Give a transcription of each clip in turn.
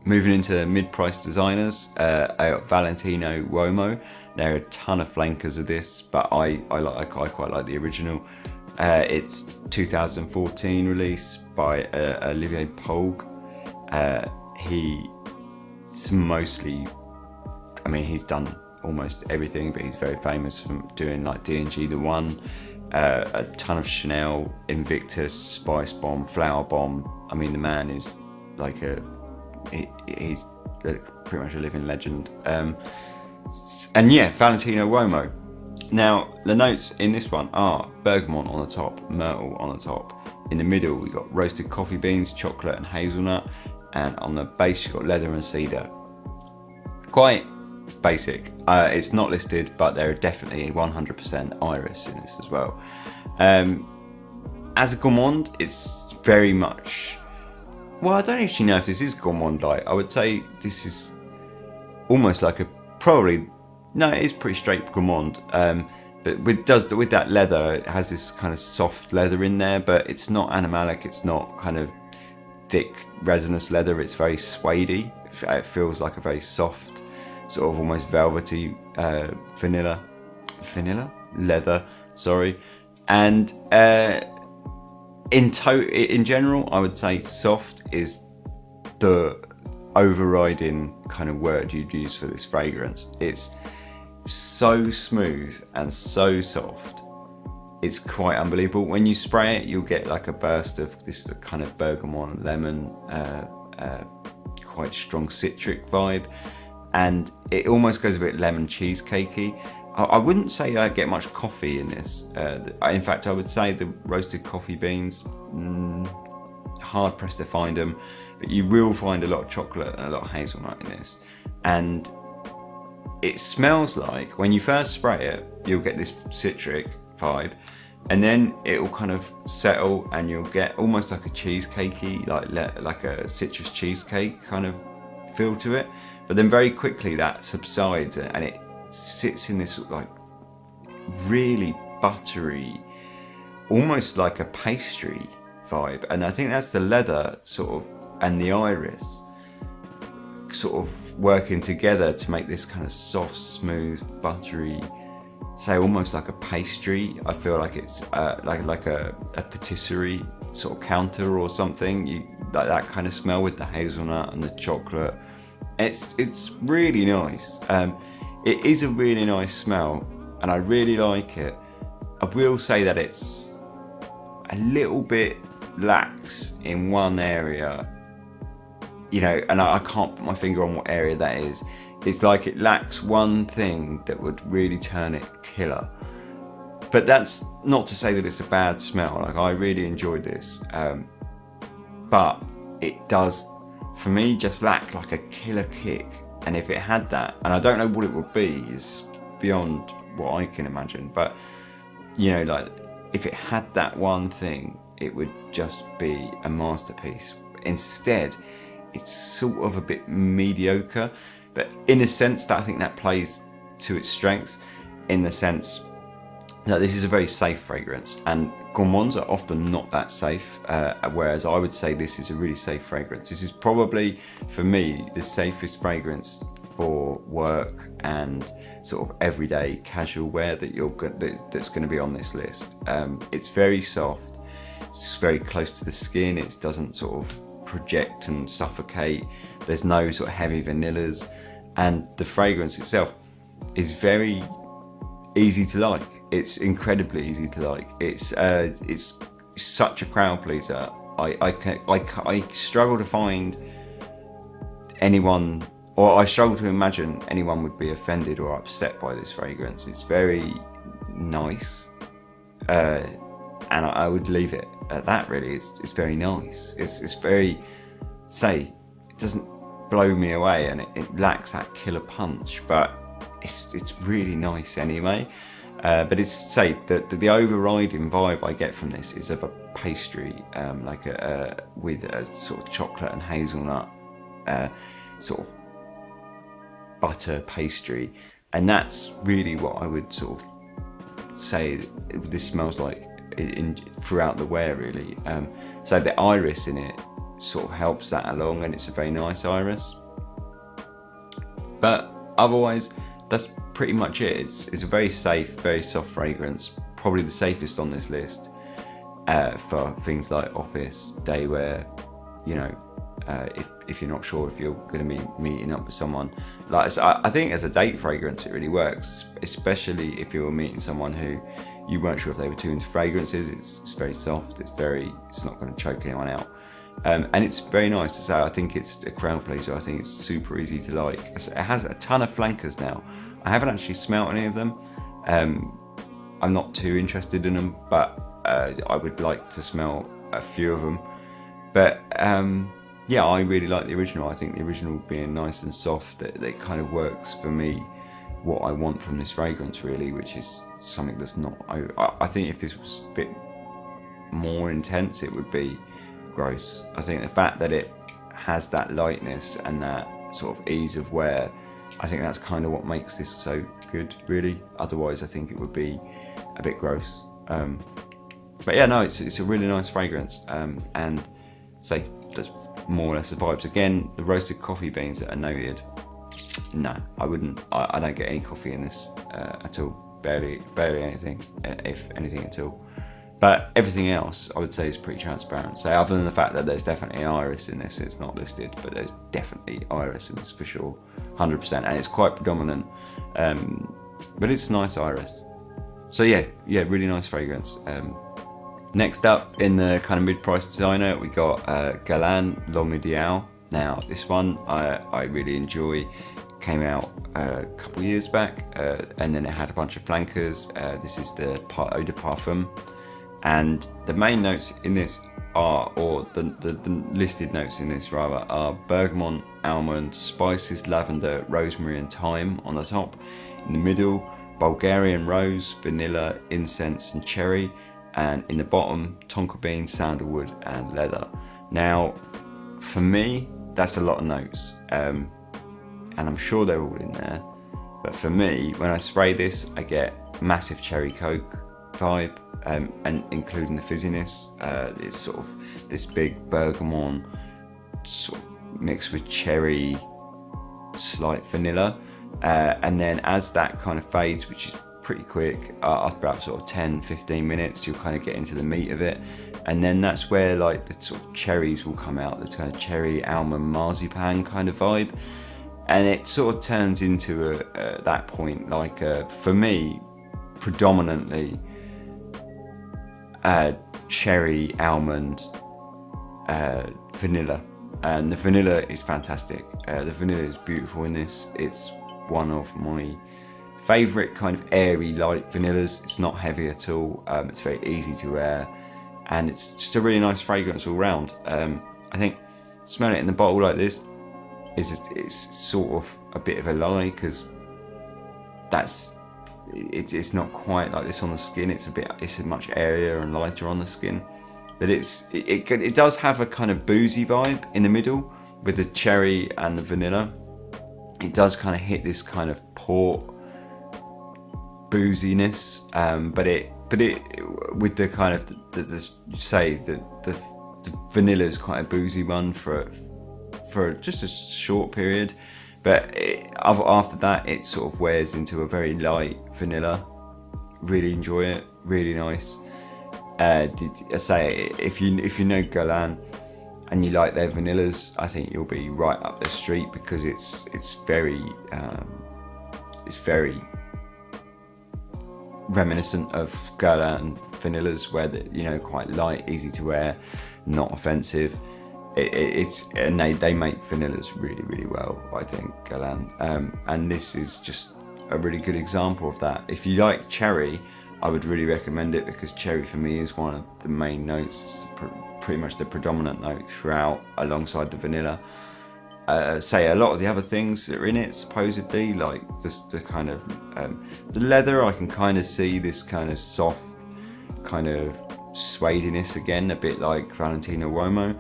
Moving into mid-price designers, I got Valentino Uomo. There are a ton of flankers of this, but I quite like the original. It's 2014 release by Olivier Pogue. He's mostly, I mean, he's done almost everything, but he's very famous from doing like D&G The One, a ton of Chanel, Invictus, Spice Bomb, Flower Bomb. I mean, the man is like he's pretty much a living legend. And yeah, Valentino Uomo. Now, the notes in this one are bergamot on the top, myrtle on the top. In the middle, we got roasted coffee beans, chocolate and hazelnut. And on the base, you've got leather and cedar. Quite basic. It's not listed, but there are definitely 100% iris in this as well. As a gourmand, it's very much... Well, I don't actually know if this is gourmand light. I would say this is almost like a... Probably... No, it is pretty straight gourmand. But with that leather, it has this kind of soft leather in there, but it's not animalic. It's not kind of thick resinous leather. It's very suede-y. It feels like a very soft, sort of almost velvety vanilla leather. Sorry, and in general, I would say soft is the overriding kind of word you'd use for this fragrance. It's so smooth and so soft. It's quite unbelievable. When you spray it, you'll get like a burst of this kind of bergamot, lemon, quite strong citric vibe, and it almost goes a bit lemon cheesecakey. I wouldn't say I get much coffee in this. In fact, I would say the roasted coffee beans, hard pressed to find them, but you will find a lot of chocolate and a lot of hazelnut in this. And it smells like, when you first spray it, you'll get this citric vibe, and then it will kind of settle and you'll get almost like a cheesecakey, like a citrus cheesecake kind of feel to it. But then very quickly that subsides and it sits in this like really buttery, almost like a pastry vibe. And I think that's the leather sort of and the iris sort of working together to make this kind of soft, smooth, buttery, say almost like a pastry. I feel like it's like a patisserie sort of counter or something. You like that kind of smell with the hazelnut and the chocolate. It's really nice. It is a really nice smell, and I really like it. I will say that it's a little bit lax in one area, you know, and I can't put my finger on what area that is. It's like it lacks one thing that would really turn it killer. But that's not to say that it's a bad smell. Like, I really enjoyed this, but it does, for me, just lack like a killer kick. And if it had that, and I don't know what it would be, it's beyond what I can imagine, but you know, like if it had that one thing, it would just be a masterpiece. Instead, it's sort of a bit mediocre, but in a sense that I think that plays to its strengths, in the sense that this is a very safe fragrance, and gourmands are often not that safe, whereas I would say this is a really safe fragrance. This is probably, for me, the safest fragrance for work and sort of everyday casual wear that's going to be on this list. It's very soft, it's very close to the skin, it doesn't sort of project and suffocate, there's no sort of heavy vanillas, and the fragrance itself is very easy to like. It's incredibly easy to like. It's such a crowd pleaser. I struggle to find anyone, or I struggle to imagine anyone would be offended or upset by this fragrance. It's very nice, and I would leave it at that. Really, it's very nice. It's very, say, it doesn't blow me away, and it lacks that killer punch, but it's really nice anyway. But it's, say, the overriding vibe I get from this is of a pastry, like with a sort of chocolate and hazelnut sort of butter pastry, and that's really what I would sort of say this smells like throughout the wear, really. So the iris in it sort of helps that along, and it's a very nice iris. But otherwise, that's pretty much it. It's a very safe, very soft fragrance, probably the safest on this list for things like office, day wear, you know, if you're not sure if you're going to be meeting up with someone. Like, I think as a date fragrance it really works, especially if you're meeting someone who you weren't sure if they were too into fragrances. It's very soft, it's not going to choke anyone out, and it's very nice to say. I think it's a crowd pleaser. I think it's super easy to like. It has a ton of flankers now. I haven't actually smelt any of them. I'm not too interested in them, but I would like to smell a few of them. But yeah, I really like the original. I think the original being nice and soft, that kind of works for me, what I want from this fragrance really, which is something that's not, I think if this was a bit more intense, it would be gross. I think the fact that it has that lightness and that sort of ease of wear, I think that's kind of what makes this so good really. Otherwise I think it would be a bit gross. But yeah, no, it's a really nice fragrance, and say that's more or less the vibes. Again, the roasted coffee beans that are noted, no, I wouldn't. I don't get any coffee in this at all. Barely anything, if anything at all. But everything else, I would say, is pretty transparent. So other than the fact that there's definitely an iris in this, it's not listed, but there's definitely iris in this for sure, 100%, and it's quite predominant. But it's a nice iris. So yeah, really nice fragrance. Next up in the kind of mid-price designer, we got Guerlain L'Homme Ideal. Now this one I really enjoy. Came out a couple of years back, and then it had a bunch of flankers. This is the Eau de Parfum, and the main notes in this are, or the listed notes in this rather, are bergamot, almond, spices, lavender, rosemary and thyme on the top. In the middle, Bulgarian rose, vanilla, incense and cherry. And in the bottom, tonka bean, sandalwood and leather. Now, for me, that's a lot of notes, and I'm sure they're all in there, but for me, when I spray this, I get massive cherry coke vibe, and including the fizziness. It's sort of this big bergamot sort of mixed with cherry, slight vanilla, and then as that kind of fades, which is pretty quick, after about sort of 10-15 minutes, you'll kind of get into the meat of it, and then that's where like the sort of cherries will come out, the kind of cherry, almond, marzipan kind of vibe, and it sort of turns into that point like for me predominantly cherry, almond, vanilla, and the vanilla is fantastic. The vanilla is beautiful in this. It's one of my favourite kind of airy light vanillas. It's not heavy at all, it's very easy to wear, and it's just a really nice fragrance all round. I think smelling it in the bottle like this it's sort of a bit of a lie, because it's not quite like this on the skin. It's a much airier and lighter on the skin, but it does have a kind of boozy vibe in the middle with the cherry and the vanilla. It does kind of hit this kind of port booziness, but it with the kind of the vanilla is quite a boozy one for just a short period, but after that it sort of wears into a very light vanilla. Really enjoy it, really nice. I say, if you know Guerlain and you like their vanillas, I think you'll be right up their street, because it's very reminiscent of Guerlain vanillas, where they're quite light, easy to wear, not offensive. And they make vanillas really, really well, I think, Guerlain, and this is just a really good example of that. If you like cherry, I would really recommend it, because cherry for me is one of the main notes. It's pretty much the predominant note throughout, alongside the vanilla. Say a lot of the other things that are in it, supposedly, like just the kind of the leather, I can kind of see this kind of soft kind of suediness again, a bit like Valentino Uomo.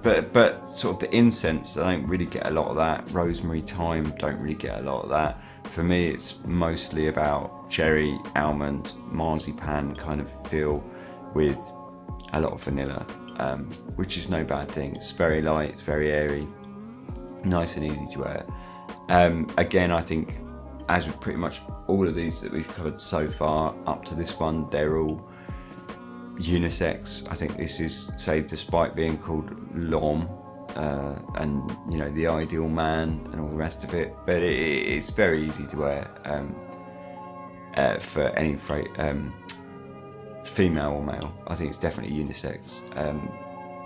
But sort of the incense, I don't really get a lot of that. Rosemary, thyme, don't really get a lot of that. For me, it's mostly about cherry, almond, marzipan kind of feel, with a lot of vanilla. which is no bad thing. It's very light, it's very airy, nice and easy to wear. Again, I think, as with pretty much all of these that we've covered so far up to this one, they're all unisex. I think this is, say, despite being called L'Homme, and you know, the ideal man and all the rest of it, but it's very easy to wear for any female or male. I think it's definitely unisex.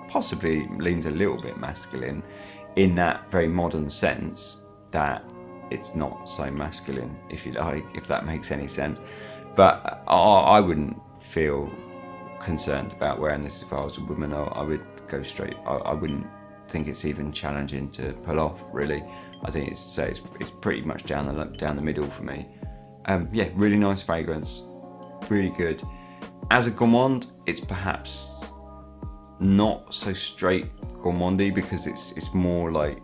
Possibly leans a little bit masculine in that very modern sense that it's not so masculine, if you like, if that makes any sense. But I wouldn't feel concerned about wearing this if I was a woman. I would go straight. I wouldn't think it's even challenging to pull off, really. I think it's pretty much down the middle for me. Yeah, really nice fragrance, really good. As a gourmand, it's perhaps not so straight gourmandy, because it's more like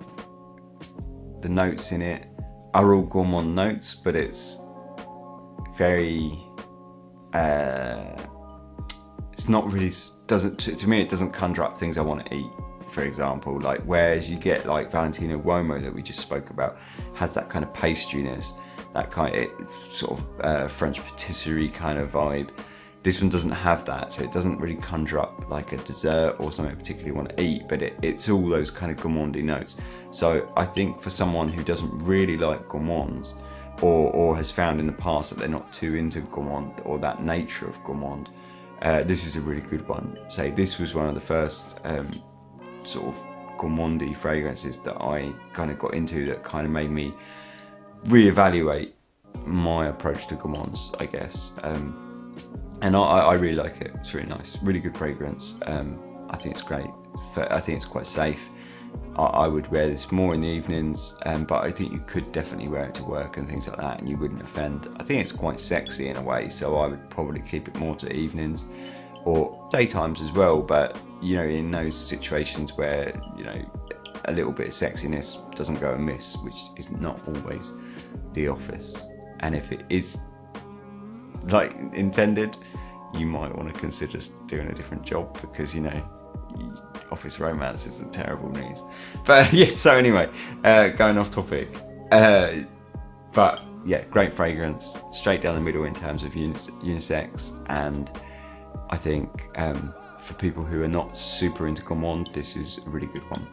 the notes in it are all gourmand notes, but it's very it's not really, to me it doesn't conjure up things I want to eat, for example. Like, whereas you get like Valentino Uomo that we just spoke about has that kind of pastriness, that kind of sort of French patisserie kind of vibe. This one doesn't have that, so it doesn't really conjure up like a dessert or something I particularly want to eat, but it's all those kind of gourmandy notes. So I think for someone who doesn't really like gourmands, or has found in the past that they're not too into gourmand or that nature of gourmand, this is a really good one. Say, this was one of the first sort of gourmandy fragrances that I kind of got into, that kind of made me reevaluate my approach to gourmands, I guess. And I really like it. It's really nice, really good fragrance. I think it's great. I think it's quite safe. I would wear this more in the evenings, but I think you could definitely wear it to work and things like that, and you wouldn't offend. I think it's quite sexy in a way, so I would probably keep it more to evenings or daytimes as well. But you know, in those situations where, you know, a little bit of sexiness doesn't go amiss, which is not always the office, and if it is like intended, you might want to consider doing a different job, because, you know, office romance is a terrible news. But yes, so anyway, going off topic, but yeah, great fragrance, straight down the middle in terms of unisex, and I think for people who are not super into gourmand, this is a really good one.